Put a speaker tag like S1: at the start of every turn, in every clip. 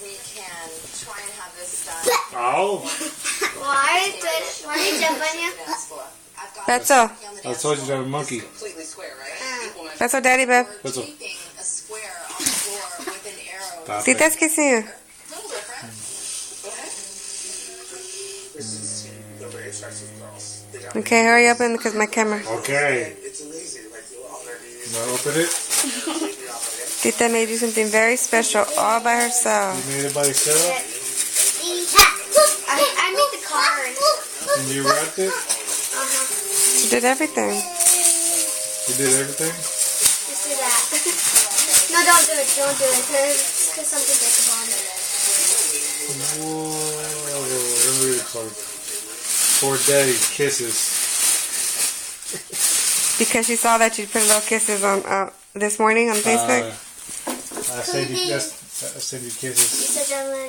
S1: we can try and have this done.
S2: Oh.
S3: Why did you jump on you?
S4: That's all.
S2: I told you that a monkey.
S1: Completely square, right?
S4: That's all, Daddy, babe.
S2: That's all.
S1: Taping a square on the floor with an arrow.
S2: Stop
S4: See,
S2: it.
S4: that's kissing you.
S1: A little different. Okay.
S4: Okay, hurry up because my camera.
S2: Okay. Now open it.
S4: Tita made you something very special all by herself.
S2: You made it by yourself?
S3: I made the card.
S2: And you wrapped it?
S4: She did everything.
S2: You did everything?
S3: Just do that. No, don't do it. Don't do it. Because something gets on it.
S2: Whoa. Let me read the card. For Daddy, kisses.
S4: Because she saw that you put little kisses on this morning on Facebook.
S2: I send you kisses.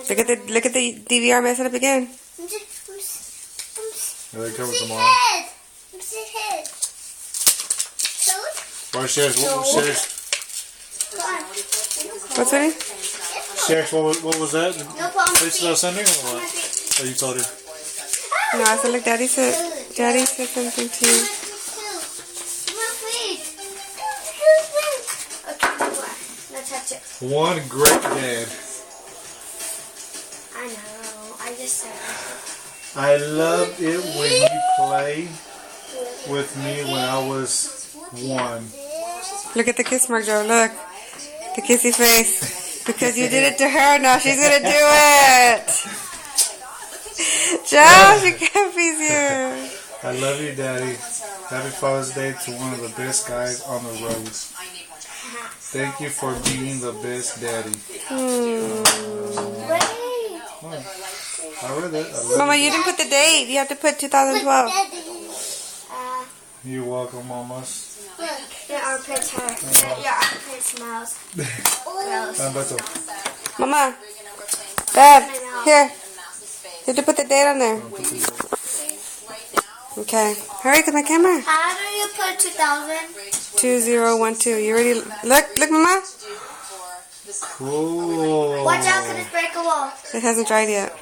S4: Look at the DVR messing up again.
S2: Here they come tomorrow. Well, Shares,
S4: What's it?
S2: Shares, what was that?
S3: No problem.
S2: Places I was sending or what? Oh, you told her.
S4: No, I said, look, Daddy said something to you.
S3: Touch it.
S2: One great dad.
S3: I know. I just said
S2: I loved it when you played with me when I was 1.
S4: Look at the kiss mark, Joe. Look. The kissy face. Because you did it to her, now she's going to do it. Joe, she copies you.
S2: I love you, Daddy. Happy Father's Day to one of the best guys on the road. Thank you for being the best daddy.
S3: wait.
S2: I read that. I love
S4: Mama,
S2: you.
S4: you didn't put the date. You have to put 2012.
S2: You're welcome, mamas.
S3: Look, your armpits hurt. Your armpit smells. Gross.
S2: Beto.
S4: Mama, Dad, here. You have to put the date on there. Okay. Hurry, because my camera.
S3: How do you put 2000?
S4: 2012. You ready? Look, Mama.
S2: Cool.
S3: Watch out, because it's breakable.
S4: It hasn't dried yet.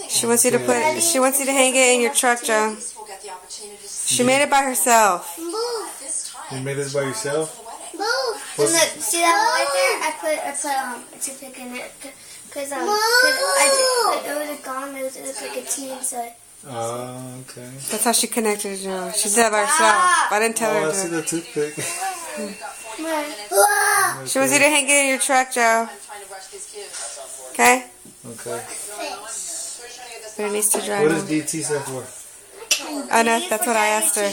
S4: She wants you to hang it in your truck, Joe. She made it by herself.
S3: Move.
S2: You made this by yourself?
S3: Move. And look, see that hole right there? I put a toothpick in it. Because it was gone. It looked like a teen, so...
S2: Oh, okay.
S4: That's how she connected, Joe. She did it by herself. I didn't tell
S2: Oh, I
S4: her
S2: see
S4: to.
S2: the toothpick.
S4: She wants you to hang it in your truck, Joe. Okay?
S2: Okay.
S4: But it needs to dry.
S2: What does DT stand for?
S4: I know, that's what I asked her.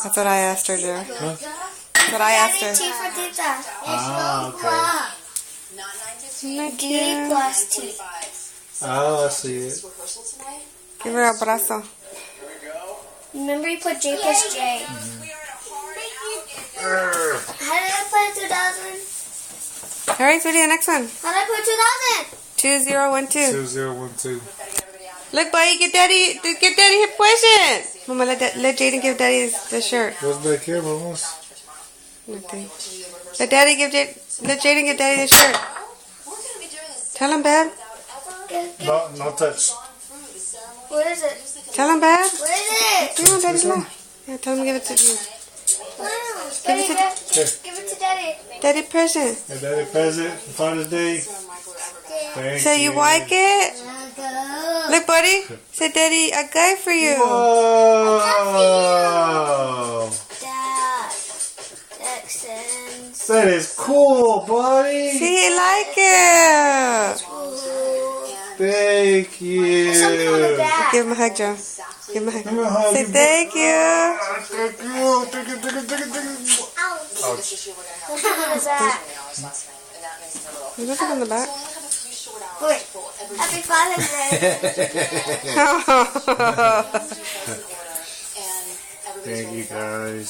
S4: That's what I asked her, Joe.
S2: Huh?
S4: That's what I asked her.
S3: T for Tita.
S2: Ah, okay.
S4: Thank
S3: D
S4: you.
S3: plus T.
S2: Oh, I see it.
S4: Give her a abrazo.
S3: Remember you put J plus J. How did I put 2000?
S4: Hurry, sweetie, the next one.
S3: How did I put 2000?
S4: 2012.
S2: 2012.
S4: Look, buddy, get daddy his present. Mama, let Jaden give daddy the shirt.
S2: What's back here, mamas?
S4: Nothing. Let Jaden give daddy the shirt. Tell him, babe.
S2: No touch.
S3: What is it?
S4: Tell him, babe.
S3: What is it?
S4: Come on, daddy, come on. Yeah, tell him to give it to you.
S3: Give it to Daddy.
S4: Daddy present.
S2: Hey, Daddy present. Father's Day. Thank
S4: So you like it? Look, buddy. Say, Daddy, I got it for you.
S2: Whoa.
S3: Dad. Texans.
S2: That is cool, buddy.
S4: See, he like it.
S2: Thank you.
S3: Something on the back.
S4: Give him a hug, Joe. Give him a hug.
S2: Give me a hug.
S4: Say thank you.
S2: Thank you. Thank you. Ouch.
S3: What is that?
S4: There's nothing on the back.
S3: Wait. Happy Father's Day.
S2: Thank you, guys.